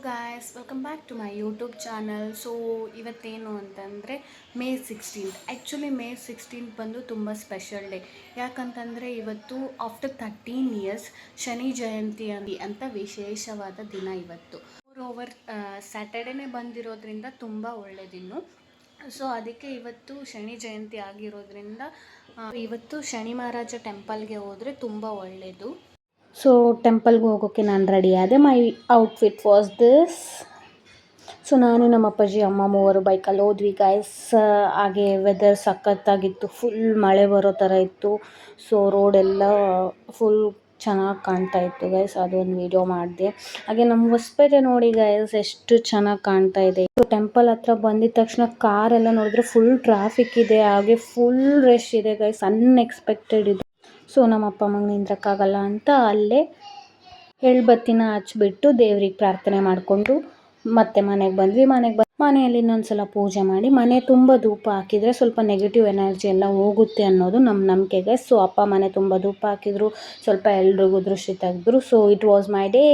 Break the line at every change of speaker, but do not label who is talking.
Guys, welcome back to my YouTube channel. So ಇವತ್ತೇನು ಅಂತಂದರೆ May 16th. Actually May 16th ಬಂದು ತುಂಬ ಸ್ಪೆಷಲ್ ಡೇ. ಯಾಕಂತಂದರೆ ಇವತ್ತು ಆಫ್ಟರ್ 13 ಇಯರ್ಸ್ ಶನಿ ಜಯಂತಿ ಅಂತ ವಿಶೇಷವಾದ ದಿನ ಇವತ್ತು. ಓವರ್ ಸ್ಯಾಟರ್ಡೇನೇ ಬಂದಿರೋದ್ರಿಂದ ತುಂಬ ಒಳ್ಳೆಯದಿನ್ನು. ಸೊ ಅದಕ್ಕೆ ಇವತ್ತು ಶನಿ ಜಯಂತಿ ಆಗಿರೋದ್ರಿಂದ ಇವತ್ತು ಶನಿ ಮಹಾರಾಜ ಟೆಂಪಲ್ಗೆ ಹೋದರೆ ತುಂಬ ಒಳ್ಳೆಯದು. ಸೊ ಟೆಂಪಲ್ಗೆ ಹೋಗೋಕ್ಕೆ ನಾನು ರೆಡಿ ಆದೆ. ಮೈ ಔಟ್ಫಿಟ್ ವಾಸ್ ದಿಸ್. ಸೊ ನಾನು ನಮ್ಮ ಅಪ್ಪಾಜಿ ಅಮ್ಮ ಮೂವರು ಬೈಕಲ್ಲಿ ಹೋದ್ವಿ ಗೈಸ್. ಹಾಗೆ ವೆದರ್ ಸಖತ್ತಾಗಿತ್ತು, ಫುಲ್ ಮಳೆ ಬರೋ ಥರ ಇತ್ತು. ಸೊ ರೋಡೆಲ್ಲ ಫುಲ್ ಚೆನ್ನಾಗಿ ಕಾಣ್ತಾ ಇತ್ತು ಗೈಸ್, ಅದೊಂದು ವೀಡಿಯೋ ಮಾಡಿದೆ. ಹಾಗೆ ನಮ್ಮ ಹೊಸಪೇಟೆ ನೋಡಿ ಗೈಸ್ ಎಷ್ಟು ಚೆನ್ನಾಗಿ ಕಾಣ್ತಾ ಇದೆ. ಟೆಂಪಲ್ ಹತ್ರ ಬಂದಿದ ತಕ್ಷಣ ಕಾರೆಲ್ಲ ನೋಡಿದ್ರೆ ಫುಲ್ ಟ್ರಾಫಿಕ್ ಇದೆ, ಹಾಗೆ ಫುಲ್ ರಶ್ ಇದೆ ಗೈಸ್, ಅನ್ಎಕ್ಸ್ಪೆಕ್ಟೆಡ್ ಇದೆ. ಸೊ ನಮ್ಮ ಅಪ್ಪ ಅಮ್ಮಂಗೆ ನಿಂದ್ರಕ್ಕಾಗಲ್ಲ ಅಂತ ಅಲ್ಲೇ ಎಳ್ಬತ್ತಿನ ಹಚ್ಬಿಟ್ಟು ದೇವ್ರಿಗೆ ಪ್ರಾರ್ಥನೆ ಮಾಡಿಕೊಂಡು ಮತ್ತೆ ಮನೆಗೆ ಬಂದ್ವಿ. ಮನೆಯಲ್ಲಿ ಇನ್ನೊಂದ್ಸಲ ಪೂಜೆ ಮಾಡಿ ಮನೆ ತುಂಬ ಧೂಪ ಹಾಕಿದರೆ ಸ್ವಲ್ಪ ನೆಗೆಟಿವ್ ಎನರ್ಜಿ ಎಲ್ಲ ಹೋಗುತ್ತೆ ಅನ್ನೋದು ನಮ್ಮ ನಂಬಿಕೆಗೆ. ಸೊ ಅಪ್ಪ ಮನೆ ತುಂಬ ಧೂಪ ಹಾಕಿದ್ರು, ಸ್ವಲ್ಪ ಎಲ್ರಿಗೂ ದೃಷ್ಟಿ ತೆಗೆದ್ರು. So it was my day.